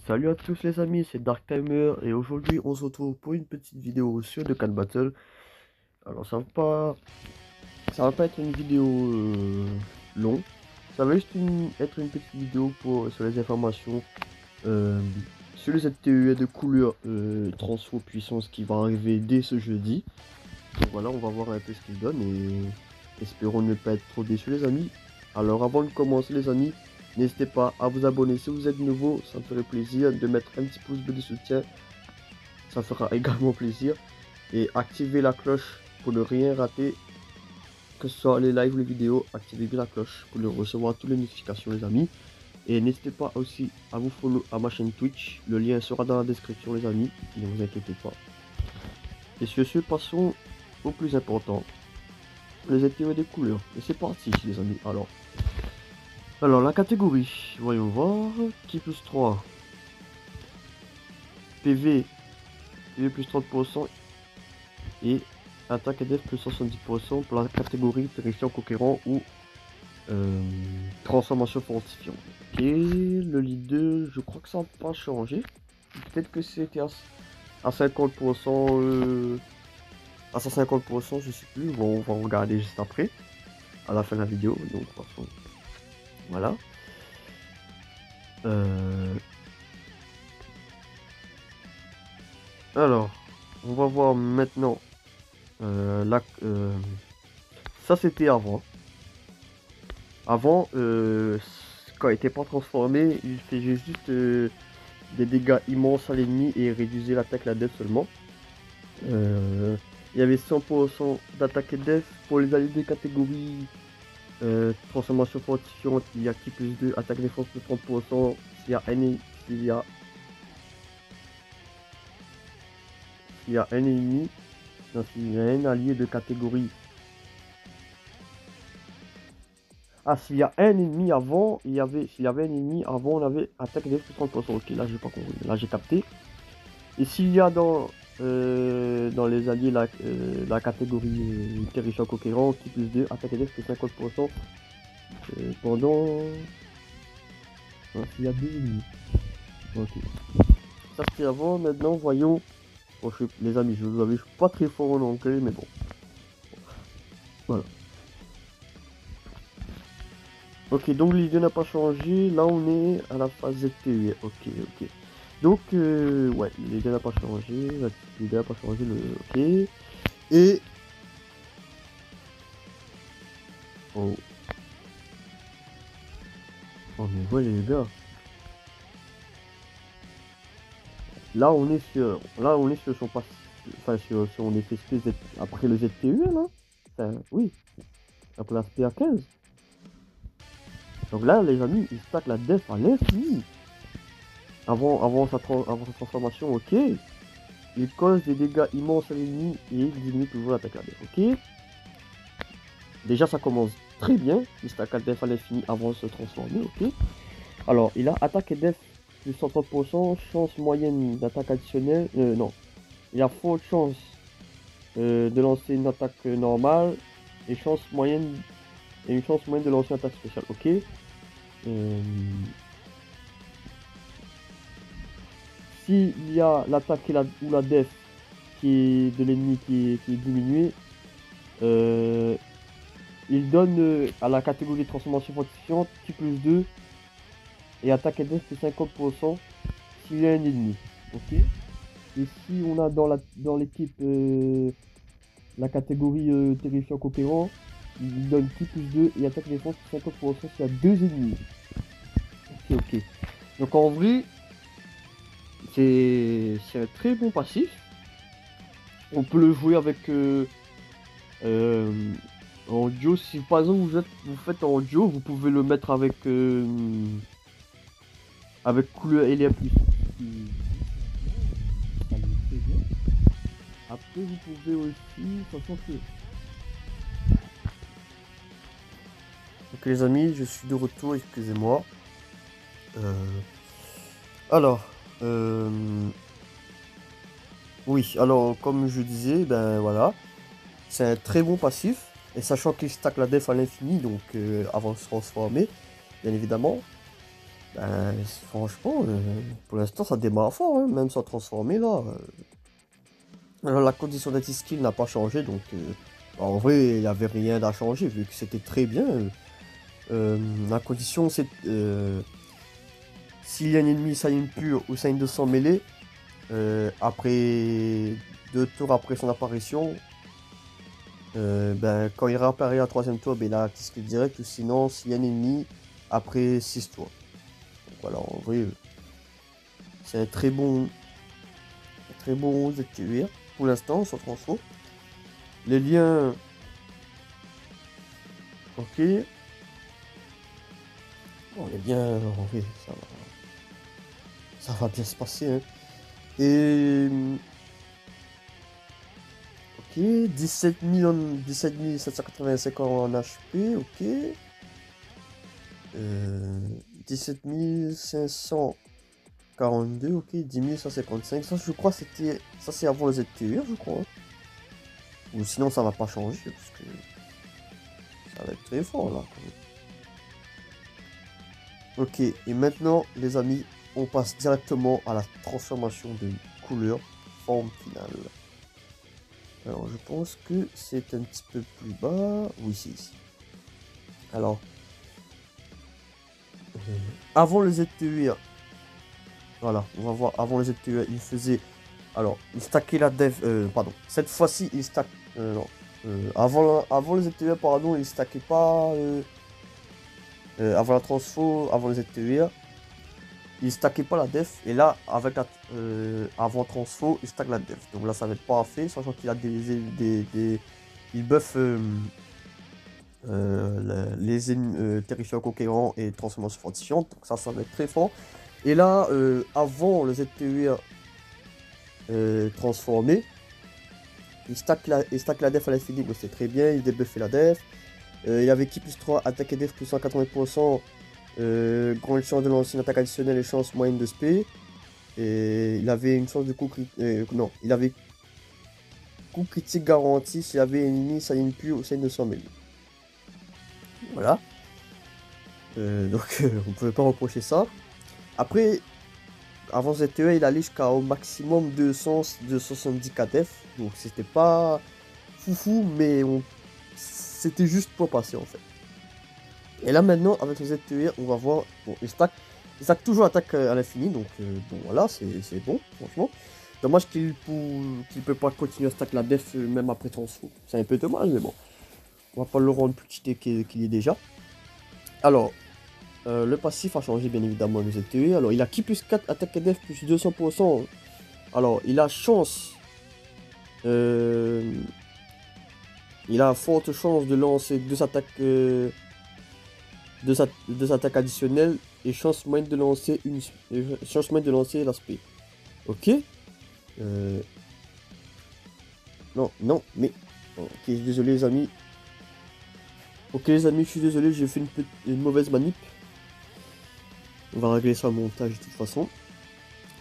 Salut à tous les amis, c'est Dark Timer et aujourd'hui on se retrouve pour une petite vidéo sur The Cat Battle. Alors ça va pas être une vidéo longue, ça va juste être une petite vidéo sur les informations euh, sur les ZTE de couleur transfo puissance qui va arriver dès ce jeudi. Donc voilà, on va voir un peu ce qu'il donne et espérons ne pas être trop déçus les amis. Alors avant de commencer les amis, n'hésitez pas à vous abonner si vous êtes nouveau, ça me ferait plaisir de mettre un petit pouce bleu de soutien, ça fera également plaisir. Et activez la cloche pour ne rien rater, que ce soit les lives ou les vidéos, activez bien la cloche pour recevoir toutes les notifications les amis. Et n'hésitez pas aussi à vous follow à ma chaîne Twitch, le lien sera dans la description les amis, ne vous inquiétez pas. Et sur ce, passons au plus important, les ZTE des couleurs. Et c'est parti les amis. Alors la catégorie, voyons voir, qui plus 3, PV plus 30% et attaque et def plus 70% pour la catégorie terrifiant conquérant ou transformation fortifiante. Ok, le leader, je crois que ça n'a pas changé. Peut-être que c'était à 50%, à 150%, je sais plus. Bon, on va regarder juste après, à la fin de la vidéo. Donc, de toute façon, voilà. Alors, on va voir maintenant. Ça c'était avant. Avant, quand il n'était pas transformé, il faisait juste des dégâts immenses à l'ennemi et réduisait l'attaque la def seulement. Il y avait 100% d'attaque et def pour les alliés des catégories transformation fortifiante. Il y a qui plus 2, attaque défense plus 30%. S'il y a un ennemi, non, s'il y a un allié de catégorie. Ah, s'il y a un ennemi avant, s'il y avait un ennemi avant, on avait attaque des plus 30%. Ok, là j'ai pas compris, là j'ai capté. Et s'il y a dans les alliés la catégorie terrifiant conquérant, qui plus 2, attaque des plus 50% pendant. S'il y a deux ennemis. Ok. Ça c'était avant, maintenant voyons. Bon, les amis, je vous avais, je suis pas très fort en anglais, mais bon. Voilà. Ok, donc l'idée n'a pas changé. Là, on est à la phase ZTE. Ok, ok. Donc, ouais, l'idée n'a pas changé. L'idée n'a pas changé. Ok. Et. Oh. Oh, mais voilà, les gars. Là, on est sur son passe. Enfin, sur son effet SP après le ZTE, là. Enfin, oui. Après l'aspect A15. Donc là, les amis, il stack la def à l'infini. Avant sa transformation, ok. Il cause des dégâts immenses à l'ennemi et il diminue toujours l'attaque à def, ok. Déjà, ça commence très bien. Il stack la def à l'infini avant de se transformer, ok. Alors, il a attaque et def plus 130%, chance moyenne d'attaque additionnelle. Non. Il a forte chance de lancer une attaque normale et une chance moyenne de lancer une attaque spéciale, ok. S'il y a l'attaque ou la def qui est de l'ennemi qui est diminuée, il donne à la catégorie de transformation fortifiante qui plus 2 et attaque et def plus 50% s'il y a un ennemi. Ok. Et si on a dans l'équipe la catégorie terrifiant conquérant, il donne qui plus 2 et attaque et défense plus 50% s'il y a deux ennemis. Ok, ok. Donc en vrai, c'est un très bon passif. On peut le jouer avec en duo. Si par exemple vous faites en duo, vous pouvez le mettre avec couleur Elia plus. Après vous pouvez aussi, sachant que. Ok les amis, je suis de retour, excusez-moi. Alors, oui, alors comme je disais, ben voilà, c'est un très bon passif. Et sachant qu'il stack la def à l'infini, donc avant de se transformer, bien évidemment. Ben, franchement, pour l'instant, ça démarre fort, hein, même sans transformer là. Alors, la condition d'être skill n'a pas changé, donc en vrai, il n'y avait rien à changer vu que c'était très bien. La condition, c'est s'il y a un ennemi Saiyan pur ou Saiyan 200 mêlée, après 2 tours après son apparition, ben, quand il réapparaît à troisième tour, ben, il a activé direct, ou sinon, s'il y a un ennemi, après 6 tours. Donc voilà, en vrai, c'est un très bon ZTUR pour l'instant, sur transfo. Les liens, ok, on est bien, en vrai, ça va bien se passer, hein. Et, ok, 17 785 en HP, ok. 17 542, ok, 10 155. Ça, je crois, ça, c'est avant le ZTUR, je crois, hein. Ou sinon, ça va pas changer, parce que ça va être très fort, là, quand même. Ok, et maintenant, les amis, on passe directement à la transformation de couleur, forme finale. Alors, je pense que c'est un petit peu plus bas. Oui, c'est ici. Alors, avant le ZTUR, voilà, on va voir, avant le ZTUR, il faisait... Alors, il stackait la dev... pardon, cette fois-ci, il stack... non. Avant le ZTUR, pardon, il stackait pas... avant la transfo, avant le ZTUR, il stackait pas la def. Et là, avec la... avant transfo, il stack la def. Donc là, ça va être parfait, sachant qu'il a il buff... les ennemis terrifiants conquérants et transformation fortifiante, donc ça va être très fort. Et là, avant le ZTUR transformé, il stack la def à l'infini, donc c'est très bien, il débuffait la def. Il avait qui plus 3, attaque et def plus 180%, grande chance de lancer une attaque additionnelle et chance moyenne de SP. Et il avait une chance de coup critique, non, il avait coup critique garanti s'il avait un ennemi Saiyan pur ou Saiyan 200 000. Voilà. Donc on ne pouvait pas reprocher ça. Après, avant ZTE, il allait jusqu'à au maximum 270 KDF. Donc c'était pas foufou, mais c'était juste pour passer en fait. Et là maintenant, avec le ZTE, on va voir. Bon, il stack toujours attaque à l'infini. Donc bon, voilà, c'est bon, franchement. Dommage qu'il peut pas continuer à stack la def même après transfo. C'est un peu dommage, mais bon. On va pas le rendre plus cheaté qu'il est déjà. Alors, le passif a changé bien évidemment le ZTE. Alors il a qui plus 4 attaque et def plus 200%. Alors il a chance. Il a forte chance de lancer deux attaques additionnelles et chance moyenne de lancer chance moyenne de lancer l'aspect. Ok. Non, non, mais. Ok, désolé les amis. Ok les amis, je suis désolé, j'ai fait une mauvaise manip. On va régler ça au montage de toute façon.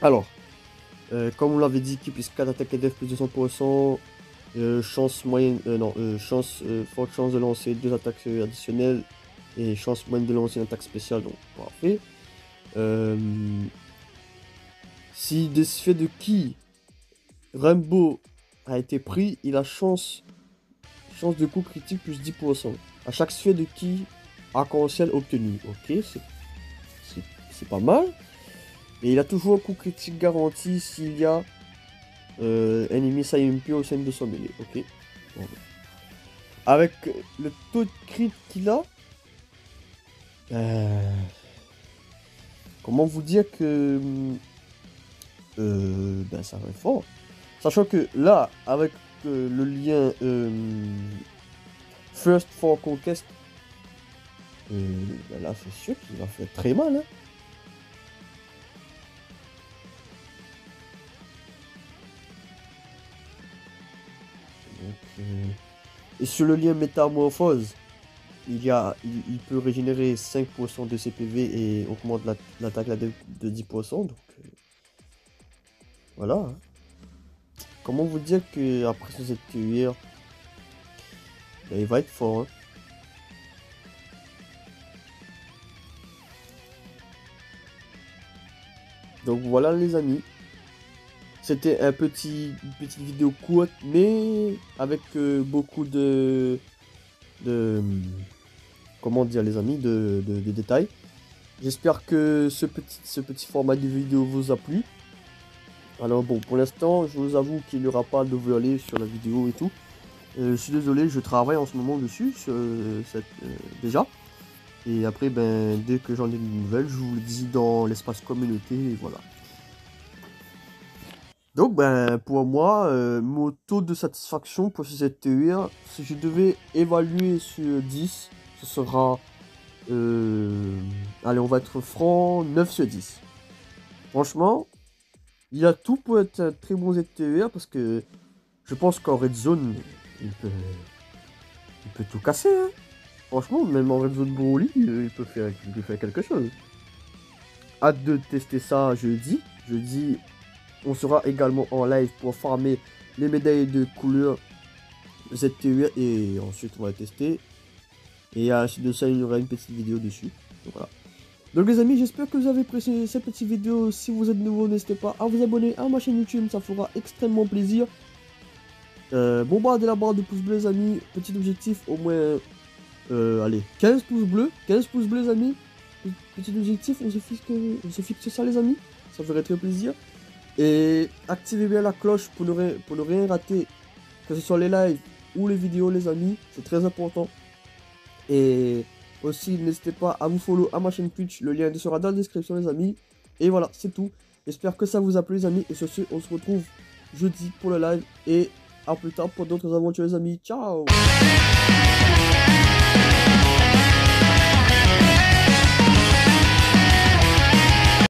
Alors, comme on l'avait dit, qui plus 4 attaques et def plus 200%, chance moyenne, non, forte chance de lancer 2 attaques additionnelles et chance moyenne de lancer une attaque spéciale, donc parfait. Si des sphères de ki Rainbow a été pris, il a chance de coup critique plus 10%. À chaque sphère de ki arc-en-ciel obtenu. Ok, c'est pas mal. Et il a toujours un coup critique garanti s'il y a ennemi Saiyan pur au sein de son mêlée. Ok. Bon. Avec le taux de crit qu'il a, comment vous dire que ben ça va être fort. Sachant que là, avec le lien First for Conquest, ben là c'est sûr qu'il va faire très mal. Hein. Donc, et sur le lien Métamorphose, il peut régénérer 5% de ses PV et augmente l'attaque de 10%. Donc voilà. Hein. Comment vous dire que après ce ZTUR, ben, il va être fort. Hein. Donc voilà les amis. C'était une petite vidéo courte, mais avec beaucoup comment dire les amis, de détails. J'espère que ce petit format de vidéo vous a plu. Alors bon, pour l'instant, je vous avoue qu'il n'y aura pas d'overlay sur la vidéo et tout. Je suis désolé, je travaille en ce moment dessus, déjà. Et après, ben, dès que j'en ai de nouvelles, je vous le dis dans l'espace communauté, et voilà. Donc, ben, pour moi, mon taux de satisfaction pour cette TER, si je devais évaluer sur 10, ce sera, allez, on va être franc, 9 sur 10. Franchement, il a tout pour être un très bon ZTER parce que je pense qu'en Red Zone, il peut tout casser, hein. Franchement, même en Red Zone Broly, il peut faire quelque chose. Hâte de tester ça jeudi. Jeudi, on sera également en live pour farmer les médailles de couleur ZTER et ensuite on va tester. Et à la suite de ça, il y aura une petite vidéo dessus. Donc voilà. Donc les amis, j'espère que vous avez apprécié cette petite vidéo. Si vous êtes nouveau, n'hésitez pas à vous abonner à ma chaîne YouTube, ça fera extrêmement plaisir. Bombardez la barre de pouces bleus les amis. Petit objectif, au moins, allez, 15 pouces bleus. 15 pouces bleus les amis. Petit objectif, on se fixe ça les amis. Ça ferait très plaisir. Et activez bien la cloche pour ne rien rater. Que ce soit les lives ou les vidéos les amis. C'est très important. Et aussi, n'hésitez pas à vous follow à ma chaîne Twitch. Le lien sera dans la description les amis. Et voilà, c'est tout. J'espère que ça vous a plu les amis. Et sur ce, on se retrouve jeudi pour le live. Et à plus tard pour d'autres aventures les amis. Ciao!